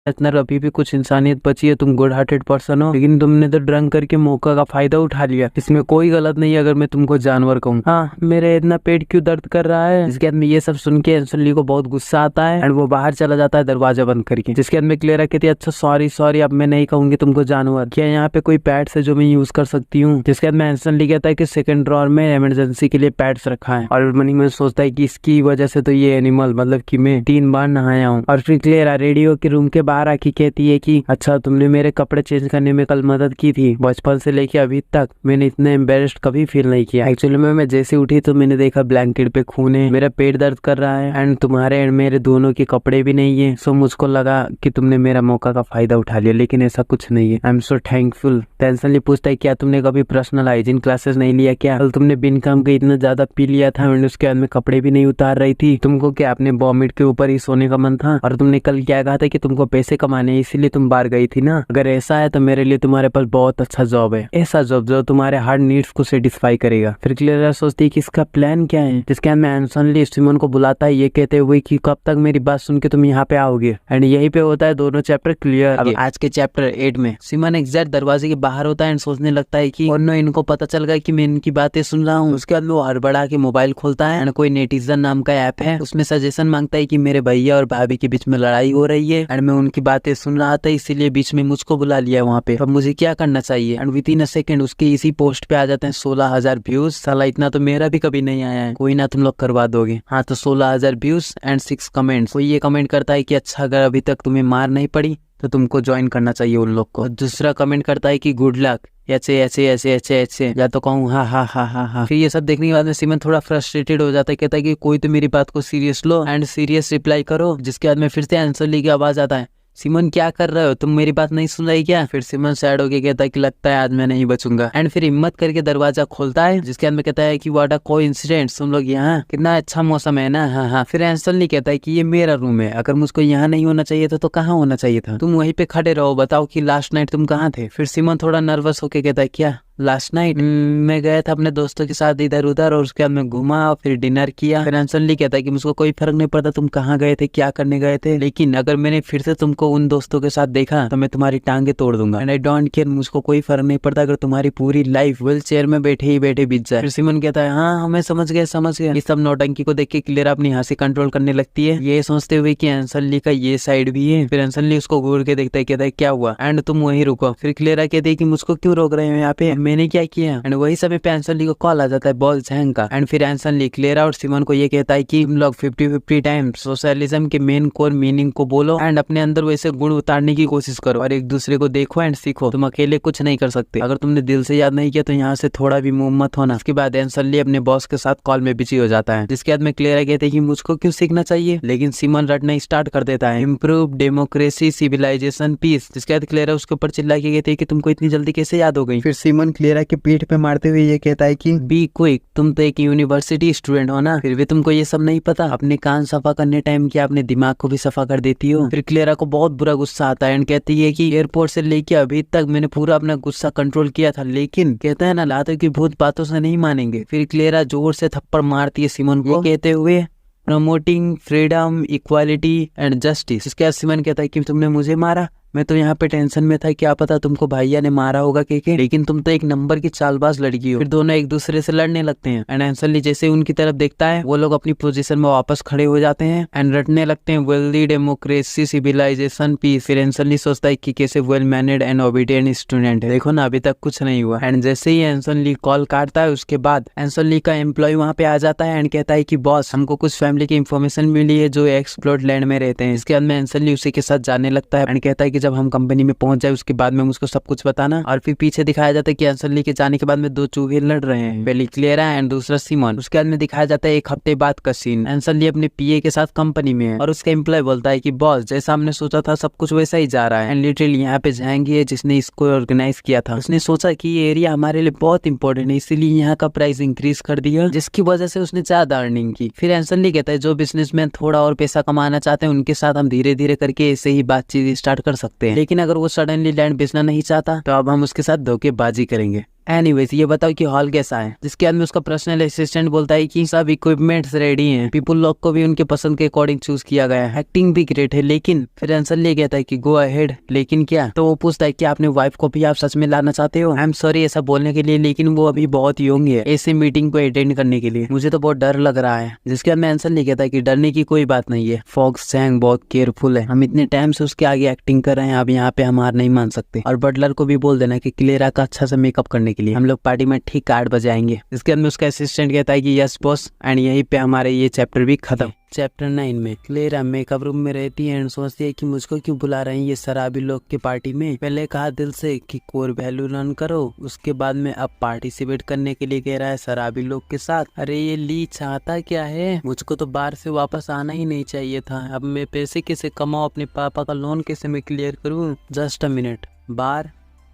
इतना अभी भी कुछ इंसानियत बची है, तुम गुड हार्टेड पर्सन हो, लेकिन तुमने तो ड्रंक करके मौका का फायदा उठा लिया। इसमें कोई गलत नहीं है अगर मैं तुमको जानवर कहूँ। हाँ, मेरे इतना पेट क्यों दर्द कर रहा है। इसके बाद में ये सब सुन के एंसन ली को बहुत गुस्सा आता है एंड वो बाहर चला जाता है दरवाजा बंद करके। जिसके बाद में क्लेरा कहती है अच्छा सॉरी सॉरी, अब मैं नहीं कहूंगी तुमको जानवर। क्या यहाँ पे कोई पैड्स है जो मैं यूज कर सकती हूँ। जिसके बाद में एंसन ली कहता है कि सेकंड ड्रॉर में इमरजेंसी के लिए पैड्स रखा है, और मनी में सोचता है कि इसकी वजह से तो ये एनिमल मतलब कि मैं 3 बार नहाया हूँ। और फिर क्लेरा रेडियो के रूम के बाहर आके कहती है कि अच्छा तुमने मेरे कपड़े चेंज करने में कल मदद की थी, बचपन से लेके अभी तक मैंने इतना एम्बेरस्ड कभी फील नहीं किया। एक्चुअली मैं जैसे उठी तो मैंने देखा ब्लैंकेट पे खून है, मेरा पेट दर्द कर रहा है एंड तुम्हारे एंड मेरे दोनों के कपड़े भी नहीं है। सो मुझको लगा कि तुमने मेरा मौका का फायदा उठा लिया, लेकिन ऐसा कुछ नहीं है। I am so thankful. टेंशनली पूछता है क्या तुमने कभी पर्सनल हाइजीन क्लासेस नहीं लिया क्या? कल तुमने बिन काम के इतना ज्यादा पी लिया था एंड उसके बाद में कपड़े भी नहीं उतार रही थी। तुमको क्या अपने वॉमिट के ऊपर ही सोने का मन था? और तुमने कल क्या कहा था कि तुमको पैसे कमाने इसीलिए तुम बाहर गई थी ना? अगर ऐसा है तो मेरे लिए तुम्हारे पास बहुत अच्छा जॉब है, ऐसा जॉब जो तुम्हारे हार्ड नीड्स को सेटिस्फाई करेगा। फिर क्लेरा सोचती है कि इसका प्लान क्या है। जिसके बाद में एंसन सिमोन को बुलाता है ये कहते हुए कि कब तक मेरी बात सुन के तुम यहाँ पे आओगे। एंड यहीं पे होता है दोनों चैप्टर क्लियर। अब आज के चैप्टर 8 में सिमोन एग्जैक्ट दरवाजे के बाहर होता है एंड सोचने लगता है कि नो इनको पता चल गया कि मैं इनकी बातें सुन रहा हूँ। उसके बाद वो हड़बड़ा के मोबाइल खोलता है एंड कोई नेटिजन नाम का ऐप है, उसमें सजेशन मांगता है कि मेरे भैया और भाभी के बीच में लड़ाई हो रही है एंड मैं उनकी बातें सुन रहा था, इसीलिए बीच में मुझको बुला लिया वहाँ पे। अब मुझे क्या करना चाहिए? And with in a second उसके इसी पोस्ट पे आ जाते हैं 16,000 व्यूज। साला इतना तो मेरा भी कभी नहीं आया है। कोई ना तुम लोग करवा दोगे। हाँ तो 16,000 व्यूज एंड 6 कमेंट्स। कोई ये कमेंट करता है कि अच्छा अगर अभी तक तुम्हें मार नहीं पड़ी तो तुमको ज्वाइन करना चाहिए उन लोग को। दूसरा कमेंट करता है कि गुड लक, ऐसे ऐसे ऐसे ऐसे ऐसे, या तो कहूँ हा हा हा हा हा। फिर ये सब देखने के बाद में सिमन थोड़ा फ्रस्ट्रेटेड हो जाता है, कहता है कि कोई तो मेरी बात को serious low and serious reply करो। जिसके बाद में फिर से आंसर ली की आवाज आता है, सिमन क्या कर रहे हो तुम, मेरी बात नहीं सुन रही क्या? फिर सिमन सैड होके कहता है कि लगता है आज मैं नहीं बचूंगा। एंड फिर हिम्मत करके दरवाजा खोलता है, जिसके अंदर कहता है कि व्हाट अ कोइंसिडेंस, तुम लोग यहाँ, कितना अच्छा मौसम है ना। हाँ हाँ। फिर एंसल नहीं कहता है कि ये मेरा रूम है, अगर मुझको यहाँ नहीं होना चाहिए था तो कहाँ होना चाहिए था? तुम वहीं पे खड़े रहो, बताओ कि लास्ट नाइट तुम कहाँ थे? फिर सिमन थोड़ा नर्वस होके कहता है क्या लास्ट नाइट मैं गया था अपने दोस्तों के साथ इधर उधर, और उसके बाद मैं घूमा और फिर डिनर किया। फिर एंसन कहता है कि मुझको कोई फर्क नहीं पड़ता तुम कहाँ गए थे, क्या करने गए थे, लेकिन अगर मैंने फिर से तुमको उन दोस्तों के साथ देखा तो मैं तुम्हारी टांगे तोड़ दूंगा। एंड आई डोंट केयर, मुझको कोई फर्क नहीं पड़ता अगर तुम्हारी पूरी लाइफ व्हील चेयर में बैठे ही बैठे बीत जाए। फिर सिमन कहता है हाँ हमें समझ गए समझ गए। इस सब नौटंकी को देख के क्लेरा अपनी हंसी कंट्रोल करने लगती है, ये सोचते हुए कि एंसन का ये साइड भी है। फिर एंसन उसको घूर के देखता है, कहता है क्या हुआ एंड तुम वहीं रुको। फिर क्लेरा कहती है कि मुझको क्यों रोक रहे हो यहाँ पे, मैंने क्या किया? एंड वही समय पे एंसन ली को कॉल आ जाता है बॉल जैंग का। एंड फिर एंसन ली क्लेरा और सिमन को ये कहता है कि तुम लोग 50-50 टाइम सोशलिज्म के मेन कोर मीनिंग को बोलो एंड अपने अंदर वैसे गुण उतारने की कोशिश करो और एक दूसरे को देखो एंड सीखो। तुम अकेले कुछ नहीं कर सकते, अगर तुमने दिल से याद नहीं किया तो यहाँ से थोड़ा भी मूव मत होना। उसके बाद एंसन ली अपने बॉस के साथ कॉल में बिजी हो जाता है, जिसके बाद में क्लेरा कहते हैं कि मुझको क्यों सीखना चाहिए, लेकिन सिमन रटना स्टार्ट कर देता है, इम्प्रूव डेमोक्रेसी सिविलाइजेशन पीस। जिसके बाद क्लेरा उसके ऊपर चिल्ला के कहते हैं कि तुमको इतनी जल्दी कैसे याद हो गई। फिर सिमन क्लेरा के पीठ पे मारते हुए ये कहता है कि बी क्विक, तुम तो एक यूनिवर्सिटी स्टूडेंट हो ना, फिर भी तुमको ये सब नहीं पता। अपने कान सफा करने टाइम क्या अपने दिमाग को भी सफा कर देती हो। फिर क्लेरा को बहुत बुरा गुस्सा आता है एंड कहती है कि एयरपोर्ट से लेके अभी तक मैंने पूरा अपना गुस्सा कंट्रोल किया था, लेकिन कहता है ना लातों की भूत बातों से नहीं मानेंगे। फिर क्लेरा जोर से थप्पड़ मारती है सिमन को, कहते हुए promoting freedom equality and justice. इसके बाद सिमन कहता है कि तुमने मुझे मारा, मैं तो यहाँ पे टेंशन में था, क्या पता तुमको भैया ने मारा होगा के, लेकिन तुम तो एक नंबर की चालबाज लड़की हो। फिर दोनों एक दूसरे से लड़ने लगते हैं एंड एंसन ली जैसे उनकी तरफ देखता है वो लोग अपनी पोजीशन में वापस खड़े हो जाते हैं एंड रटने लगते हैं वेल्दी डेमोक्रेसी सिविलाइजेशन पीस। फिर एंसन ली सोचता है कि कैसे वेल मैनेड एंड ओबीडिएंट स्टूडेंट है, देखो ना अभी तक कुछ नहीं हुआ। एंड जैसे ही एंसन ली कॉल काटता है उसके बाद एंसन ली का एम्प्लॉय वहाँ पे आ जाता है एंड कहता है कि बॉस हमको कुछ फैमिली की इन्फॉर्मेशन मिली है जो एक्सप्लोर्ड लैंड में रहते हैं। इसके बाद में एंसन ली उसी के साथ जाने लगता है एंड कहता है कि जब हम कंपनी में पहुंच जाए उसके बाद में मुझको सब कुछ बताना। और फिर पीछे दिखाया जाता है कि एंसन ली के जाने के बाद में 2 चूहे लड़ रहे हैं, पहले क्लेरा एंड दूसरा सिमन। उसके बाद में दिखाया जाता है 1 हफ्ते बाद का सीन, एंसन ली अपने पीए के साथ कंपनी में है और उसका एम्प्लॉय बोलता है कि बॉस जैसा हमने सोचा था सब कुछ वैसा ही जा रहा है। एंड लिटरली यहाँ पे जाएंगे जिसने इसको ऑर्गेनाइज किया था, उसने सोचा कि ये एरिया हमारे लिए बहुत इंपॉर्टेंट है, इसीलिए यहाँ का प्राइस इंक्रीज कर दिया, जिसकी वजह से उसने ज्यादा अर्निंग की। फिर एंसन ली कहता है जो बिजनेसमैन थोड़ा और पैसा कमाना चाहते हैं उनके साथ हम धीरे धीरे करके ऐसे ही बातचीत स्टार्ट कर सकते हैं, लेकिन अगर वो सडनली लैंड बेचना नहीं चाहता तो अब हम उसके साथ धोखेबाजी करेंगे। एनीवेज ये बताओ कि हॉल कैसा है, जिसके बाद में उसका पर्सनल असिस्टेंट बोलता है कि सब इक्विपमेंट्स रेडी हैं, पीपल लोग को भी उनके पसंद के अकॉर्डिंग चूज किया गया है, एक्टिंग भी ग्रेट है। लेकिन फिर आंसर ले कहता है कि गो अहेड, लेकिन क्या? तो वो पूछता है कि आपने वाइफ को भी आप सच में लाना चाहते हो? आई एम सॉरी ऐसा बोलने के लिए, लेकिन वो अभी बहुत यंग है ऐसे मीटिंग को अटेंड करने के लिए, मुझे तो बहुत डर लग रहा है। जिसके बाद में आंसर ले कहता है कि डरने की कोई बात नहीं है, फॉक्स चैंग बहुत केयरफुल है, हम इतने टाइम से उसके आगे एक्टिंग कर रहे हैं, अब यहाँ पे हम हार नहीं मान सकते। और बटलर को भी बोल देना कि क्लेरा का अच्छा से मेकअप करने के लिए हम लोग पार्टी में ठीक 8 बजे आएंगे। इसके अंदर उसका असिस्टेंट कहता है कि यस बॉस, एंड यहीं पे हमारे ये चैप्टर भी खत्म। चैप्टर 9 में क्लेरा मेकअप रूम में रहती है एंड सोचती है कि मुझको क्यों बुला रहे हैं ये शराबी लोग की पार्टी में। पहले कहा दिल से कि कोर वैल्यू रन करो, उसके बाद में अब पार्टिसिपेट करने के लिए कह रहा है शराबी लोग के साथ। अरे ये ली चाहता क्या है? मुझको तो बाहर से वापस आना ही नहीं चाहिए था। अब मैं पैसे कैसे कमाऊं, अपने पापा का लोन कैसे मैं क्लियर करूं? Just a minute. बार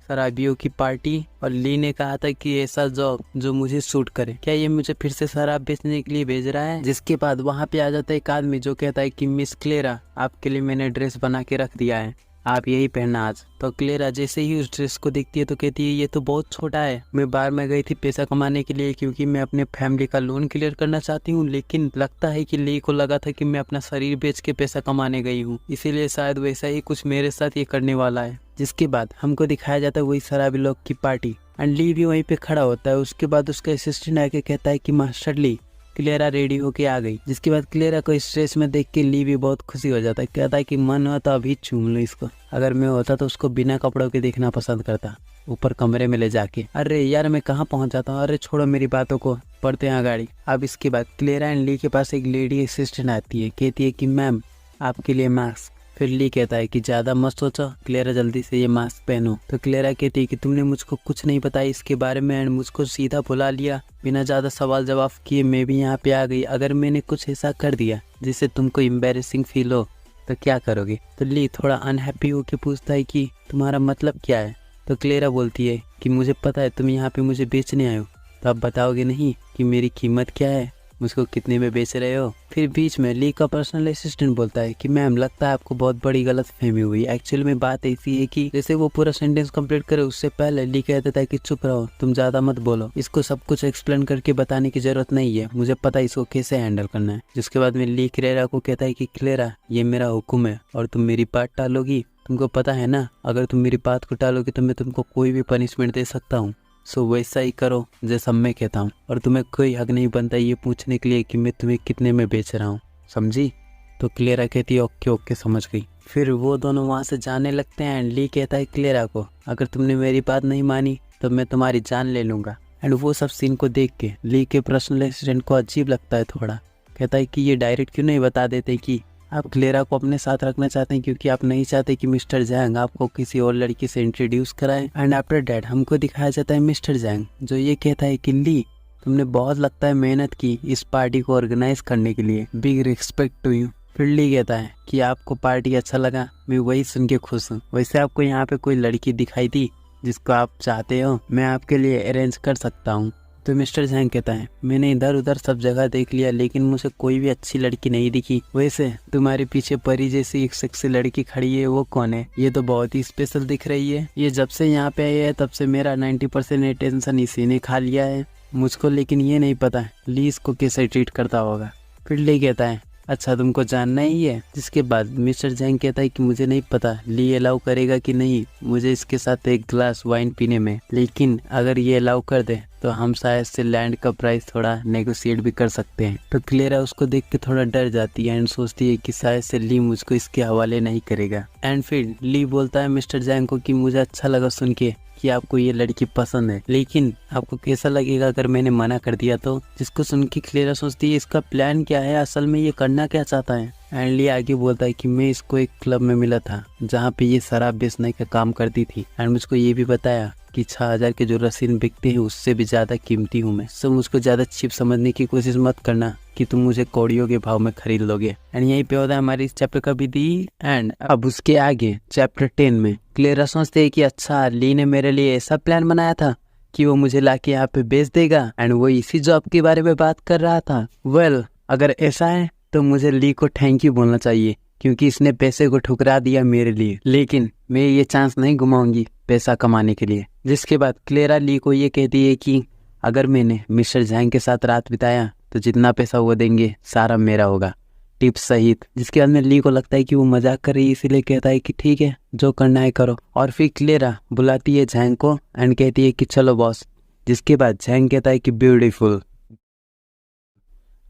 शराबियों की पार्टी और ली ने कहा था कि ऐसा जॉब जो मुझे सूट करे, क्या ये मुझे फिर से शराब बेचने के लिए भेज रहा है? जिसके बाद वहाँ पे आ जाता है एक आदमी जो कहता है कि मिस क्लेरा, आपके लिए मैंने ड्रेस बना के रख दिया है, आप यही पहनना आज। तो क्लेरा जैसे ही उस ड्रेस को देखती है तो कहती है ये तो बहुत छोटा है, मैं बाहर में गई थी पैसा कमाने के लिए क्योंकि मैं अपने फैमिली का लोन क्लियर करना चाहती हूँ, लेकिन लगता है कि ली को लगा था कि मैं अपना शरीर बेच के पैसा कमाने गई हूँ, इसीलिए शायद वैसा ही कुछ मेरे साथ ये करने वाला है। जिसके बाद हमको दिखाया जाता है वही शराबी लोग की पार्टी एंड ली भी वहीं पे खड़ा होता है। उसके बाद उसका असिस्टेंट आके कहता है कि मास्टर ली, क्लेरा रेडी होके आ गई। जिसके बाद क्लेरा को स्ट्रेस में देख के ली भी बहुत खुशी हो जाता है, कहता है कि मन हो तो अभी चूम लो इसको, अगर मैं होता तो उसको बिना कपड़ों के देखना पसंद करता, ऊपर कमरे में ले जाके। अरे यार मैं कहाँ पहुँच जाता हूँ, अरे छोड़ो मेरी बातों को, पढ़ते हैं गाड़ी। अब इसके बाद क्लेरा एंड ली के पास एक लेडी असिस्टेंट आती है, कहती है कि मैम आपके लिए मास्क। फिर ली कहता है कि ज्यादा मत सोचो क्लेरा, जल्दी से ये मास्क पहनो। तो क्लेरा कहती है कि तुमने मुझको कुछ नहीं बताया इसके बारे में एंड मुझको सीधा बुला लिया, बिना ज्यादा सवाल जवाब किए मैं भी यहाँ पे आ गई। अगर मैंने कुछ ऐसा कर दिया जिससे तुमको एम्बैरेसिंग फील हो तो क्या करोगे? तो ली थोड़ा अनहैप्पी होके पूछता है कि तुम्हारा मतलब क्या है? तो क्लेरा बोलती है कि मुझे पता है तुम यहाँ पे मुझे बेचने आए हो, तो अब बताओगे नहीं कि मेरी कीमत क्या है, मुझको कितने में बेच रहे हो? फिर बीच में ली का पर्सनल असिस्टेंट बोलता है कि मैम लगता है आपको बहुत बड़ी गलत फहमी हुई, एक्चुअल में बात ऐसी है कि जैसे वो पूरा सेंटेंस कंप्लीट करे उससे पहले ली कह देता है कि चुप रहो, तुम ज्यादा मत बोलो, इसको सब कुछ एक्सप्लेन करके बताने की जरूरत नहीं है, मुझे पता है इसको कैसे हैंडल करना है। जिसके बाद में ली क्लेरा को कहता है कि क्लेरा ये मेरा हुक्म है और तुम मेरी बात टालोगी, तुमको पता है ना अगर तुम मेरी बात को टालोगी तो मैं तुमको कोई भी पनिशमेंट दे सकता हूँ, सो वैसा ही करो जैसा मैं कहता हूँ, और तुम्हें कोई हक नहीं बनता ये पूछने के लिए कि मैं तुम्हें कितने में बेच रहा हूँ, समझी? तो क्लेरा कहती है ओके ओके समझ गई। फिर वो दोनों वहाँ से जाने लगते हैं एंड ली कहता है क्लेरा को अगर तुमने मेरी बात नहीं मानी तो मैं तुम्हारी जान ले लूँगा। एंड वो सब सीन को देख के ली के पर्सनल असिस्टेंट को अजीब लगता है थोड़ा, कहता है कि ये डायरेक्ट क्यों नहीं बता देते कि आप क्लेरा को अपने साथ रखना चाहते हैं क्योंकि आप नहीं चाहते कि मिस्टर जैंग आपको किसी और लड़की से इंट्रोड्यूस कराए। एंड आफ्टर डैट हमको दिखाया जाता है मिस्टर जैंग जो ये कहता है कि ली तुमने बहुत लगता है मेहनत की इस पार्टी को ऑर्गेनाइज करने के लिए, बिग रिस्पेक्ट टू यू। फिर ली कहता है कि आपको पार्टी अच्छा लगा, मैं वही सुन के खुश हूँ। वैसे आपको यहाँ पे कोई लड़की दिखाई दी जिसको आप चाहते हो, मैं आपके लिए अरेंज कर सकता हूँ। तो मिस्टर जैंग कहता है मैंने इधर उधर सब जगह देख लिया लेकिन मुझे कोई भी अच्छी लड़की नहीं दिखी। वैसे तुम्हारे पीछे परी जैसी एक सेक्सी लड़की खड़ी है वो कौन है? ये तो बहुत ही स्पेशल दिख रही है, ये जब से यहाँ पे आई है तब से मेरा 90% अटेंशन इसी ने खा लिया है मुझको, लेकिन ये नहीं पता ली इसको कैसे ट्रीट करता होगा। फिर ली कहता है अच्छा तुमको जानना ही है। जिसके बाद मिस्टर जैंग कहता है कि मुझे नहीं पता ली अलाउ करेगा कि नहीं मुझे इसके साथ एक ग्लास वाइन पीने में, लेकिन अगर ये अलाउ कर दे तो हम शायद से लैंड का प्राइस थोड़ा नेगोशिएट भी कर सकते हैं। तो क्लेरा उसको देख के थोड़ा डर जाती है एंड सोचती है कि शायद से ली मुझको इसके हवाले नहीं करेगा। एंड फिर ली बोलता है मिस्टर जैंग को कि मुझे अच्छा लगा सुन के कि आपको ये लड़की पसंद है, लेकिन आपको कैसा लगेगा अगर मैंने मना कर दिया तो? जिसको सुन के क्लेरा सोचती है इसका प्लान क्या है, असल में ये करना क्या चाहता है। एंड ली आगे बोलता है कि मैं इसको एक क्लब में मिला था जहाँ पे ये शराब बेचने का काम करती थी एंड मुझको ये भी बताया कि 6000 के जो रसीन बिकते हैं उससे भी ज्यादा कीमती हूँ मैं, सो मुझको ज्यादा चीप समझने की कोशिश मत करना कि तुम मुझे कौड़ियों के भाव में खरीद लोगे। एंड यहीं पे होता है हमारी इस चैप्टर का भी दी एंड। अब उसके आगे चैप्टर 10 में क्लेरा सोचते है कि अच्छा ली ने मेरे लिए ऐसा प्लान बनाया था कि वो मुझे लाके यहाँ पे बेच देगा एंड वो इसी जॉब के बारे में बात कर रहा था। वेल अगर ऐसा है तो मुझे ली को थैंक यू बोलना चाहिए क्योंकि इसने पैसे को ठुकरा दिया मेरे लिए, लेकिन मैं ये चांस नहीं घुमाऊंगी पैसा कमाने के लिए। जिसके बाद क्लेरा ली को ये कहती है कि अगर मैंने मिस्टर जैंग के साथ रात बिताया तो जितना पैसा वो देंगे सारा मेरा होगा, टिप्स सहित। जिसके बाद में ली को लगता है कि वो मजाक कर रही है, इसीलिए कहता है कि ठीक है जो करना है करो। और फिर क्लेरा बुलाती है जैंग को एंड कहती है कि चलो बॉस। जिसके बाद जैंग कहता है कि ब्यूटीफुल,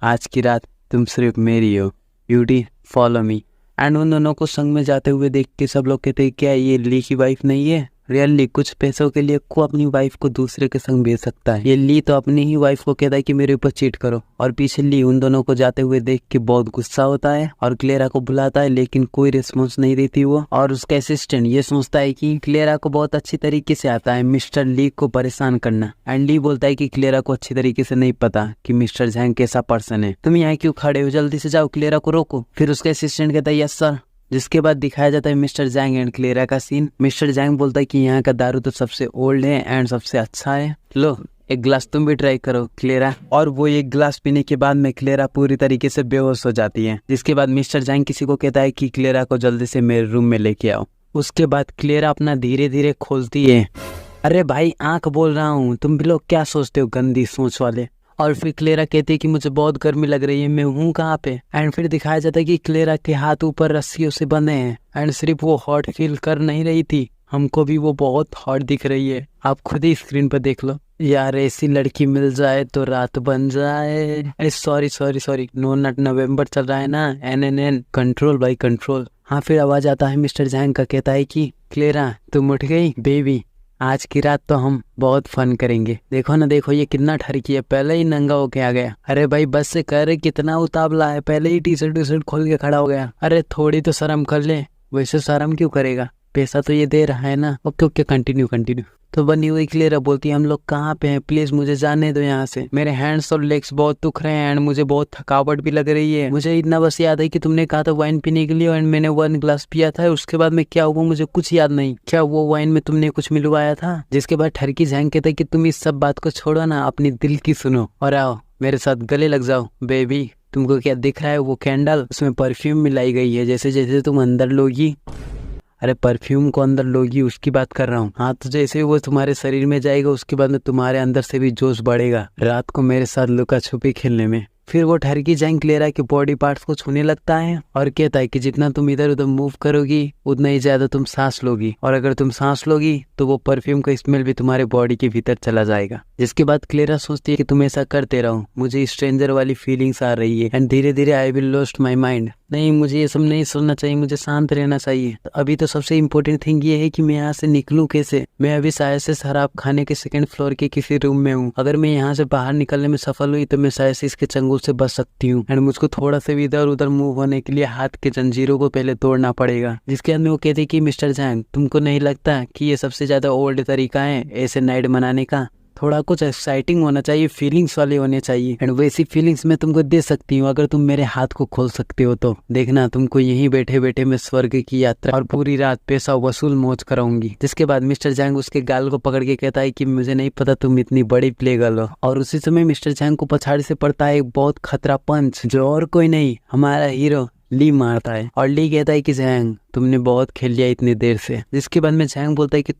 आज की रात तुम सिर्फ मेरी हो, ब्यूटी फॉलो मी। एंड उन दोनों को संग में जाते हुए देख के सब लोग कहते हैं क्या ये ली की वाइफ नहीं है? रियली कुछ पैसों के लिए को अपनी वाइफ को दूसरे के संग भेज सकता है। ये ली तो अपनी ही वाइफ को कहता है कि मेरे ऊपर चीट करो। और पीछे ली उन दोनों को जाते हुए देख के बहुत गुस्सा होता है और क्लेरा को बुलाता है, लेकिन कोई रिस्पॉन्स नहीं देती वो। और उसका असिस्टेंट ये सोचता है कि क्लेरा को बहुत अच्छी तरीके से आता है मिस्टर ली को परेशान करना। एंड ली बोलता है कि क्लेरा को अच्छी तरीके से नहीं पता कि मिस्टर जैंग कैसा पर्सन है, तुम यहाँ क्यों खड़े हो, जल्दी से जाओ क्लेरा को रोको। फिर उसका असिस्टेंट कहता है यस सर। जिसके बाद दिखाया जाता है मिस्टर जैंग एंड क्लेरा का सीन। मिस्टर जैंग बोलता है कि यहाँ का दारू तो सबसे ओल्ड है एंड सबसे अच्छा है, लो एक ग्लास तुम भी ट्राई करो क्लेरा। और वो एक ग्लास पीने के बाद में क्लेरा पूरी तरीके से बेहोश हो जाती है। जिसके बाद मिस्टर जैंग किसी को कहता है कि क्लेरा को जल्दी से मेरे रूम में लेके आओ। उसके बाद क्लेरा अपना धीरे धीरे खोलती है। अरे भाई आंख बोल रहा हूँ, तुम भी लोग क्या सोचते हो गंदी सोच वाले। और फिर क्लेरा कहती है कि मुझे बहुत गर्मी लग रही है, मैं हूँ कहाँ पे। एंड फिर दिखाया जाता है कि क्लेरा के हाथ ऊपर रस्सियों से बंधे हैं एंड सिर्फ वो हॉट फील कर नहीं रही थी, हमको भी वो बहुत हॉट दिख रही है। आप खुद ही स्क्रीन पर देख लो। यार ऐसी लड़की मिल जाए तो रात बन जाए। अरे सॉरी नो नट नवंबर चल रहा है ना, NNN कंट्रोल बाई कंट्रोल। हाँ फिर आवाज आता है मिस्टर जैंग का, कहता है कि क्लेरा तुम उठ गई बेबी, आज की रात तो हम बहुत फन करेंगे। देखो ना देखो ये कितना ठरकी है, पहले ही नंगा होके आ गया। अरे भाई बस से कह रहे कितना उतावला है, पहले ही टी शर्ट खोल के खड़ा हो गया। अरे थोड़ी तो शर्म कर ले। वैसे शर्म क्यों करेगा, पैसा तो ये दे रहा है ना। Okay continue. तो बनी हुई क्लेरा बोलती है हम लोग कहाँ पे हैं, प्लीज मुझे जाने दो यहाँ से, मेरे हैंड्स और लेग्स बहुत दुख रहे हैं एंड मुझे बहुत थकावट भी लग रही है। मुझे इतना बस याद है कि तुमने कहा था वाइन पीने के लिए एंड मैंने 1 ग्लास पिया था, उसके बाद में क्या हुआ मुझे कुछ याद नहीं। क्या वो वाइन में तुमने कुछ मिलवाया था? जिसके बाद ठरकी जैंग कहता है कि तुम इस सब बात को छोड़ो ना, अपनी दिल की सुनो और आओ मेरे साथ गले लग जाओ बेबी। तुमको क्या दिख रहा है वो कैंडल, उसमें परफ्यूम मिलाई गई है, जैसे जैसे तुम अंदर लोगी। अरे परफ्यूम को अंदर लोगी उसकी बात कर रहा हूँ। हाँ तो जैसे वो तुम्हारे शरीर में जाएगा उसके बाद में तुम्हारे अंदर से भी जोश बढ़ेगा रात को मेरे साथ लुका छुपी खेलने में। फिर वो ठरकी जैंग क्लेरा के बॉडी पार्ट्स को छूने लगता है और कहता है कि जितना तुम इधर उधर मूव करोगी उतना ही ज्यादा तुम सांस लोगी, और अगर तुम सांस लोगी तो वो परफ्यूम का स्मेल भी तुम्हारे बॉडी के भीतर चला जाएगा। जिसके बाद क्लेरा सोचती है कि तुम ऐसा करते रहो, मुझे स्ट्रेंजर वाली फीलिंग्स आ रही है एंड धीरे धीरे I will lost my mind. नहीं मुझे ये सब नहीं सुनना चाहिए, मुझे शांत रहना चाहिए। तो अभी तो सबसे इम्पोर्टेंट थिंग ये है कि मैं यहाँ से निकलूं कैसे। मैं अभी शायद से शराब खाने के 2nd फ्लोर के किसी रूम में हूँ, अगर मैं यहाँ से बाहर निकलने में सफल हुई तो मैं शायद से इसके चंगुल से बच सकती हूँ एंड मुझको थोड़ा सा भी इधर उधर मूव होने के लिए हाथ के जंजीरों को पहले तोड़ना पड़ेगा। जिसके बाद में वो कहते कि मिस्टर जैंग तुमको नहीं लगता कि ये सबसे ज्यादा ओल्ड तरीका है ऐसे नाइट मनाने का? थोड़ा कुछ एक्साइटिंग होना चाहिए, फीलिंग्स वाले होने चाहिए एंड वैसी फीलिंग्स मैं तुमको दे सकती हूँ अगर तुम मेरे हाथ को खोल सकते हो तो। देखना तुमको यहीं बैठे बैठे मैं स्वर्ग की यात्रा और पूरी रात पैसा वसूल मौज कराऊंगी। जिसके बाद मिस्टर जैंग उसके गाल को पकड़ के कहता है कि मुझे नहीं पता तुम इतनी बड़ी प्ले गर्ल हो। और उसी समय मिस्टर जैंग को पछाड़ी से पड़ता है एक बहुत खतरा पंच, जो और कोई नहीं हमारा हीरो ली मारता है। और ली कहता है कि जैंग तुमने बहुत खेल लिया इतनी देर से। जिसके बाद में जैंग बोलता है कि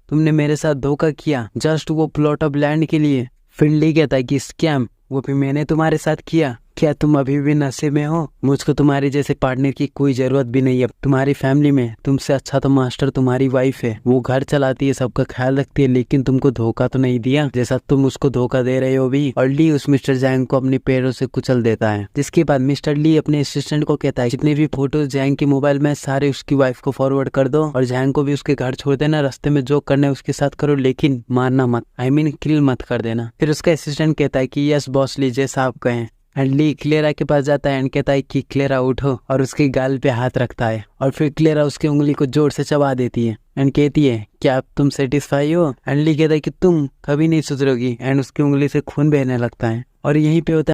तुमने मेरे साथ धोखा किया जस्ट वो प्लॉट ऑफ लैंड के लिए। फिर ली कहता है कि स्कैम वो भी मैंने तुम्हारे साथ किया। क्या तुम अभी भी नशे में हो? मुझको तुम्हारे जैसे पार्टनर की कोई जरूरत भी नहीं है तुम्हारी फैमिली में। तुमसे अच्छा तो मास्टर तुम्हारी वाइफ है, वो घर चलाती है, सबका ख्याल रखती है, लेकिन तुमको धोखा तो नहीं दिया जैसा तुम उसको धोखा दे रहे हो भी। और ली उस मिस्टर जैंग को अपने पैरों से कुचल देता है। जिसके बाद मिस्टर ली अपने असिस्टेंट को कहता है जितने भी फोटोज जैंग के मोबाइल में सारे उसकी वाइफ को फॉरवर्ड कर दो और जैंग को भी उसके घर छोड़ देना, रास्ते में जो करना है उसके साथ करो लेकिन मारना मत, आई मीन किल मत कर देना। फिर उसका असिस्टेंट कहता है कि यस बॉस ली जैसा आप कहें। एंड ली क्लेरा के पास जाता है एंड कहता है कि क्लेरा उठो और उसके गाल पे हाथ रखता है और फिर क्लेरा उसकी उंगली को जोर से चबा देती है एंड कहती है क्या अब तुम सेटिस्फाई हो? एंड ली कहता है कि तुम कभी नहीं सुधरोगी एंड उसकी उंगली से खून बहने लगता है। और यहीं पे होता है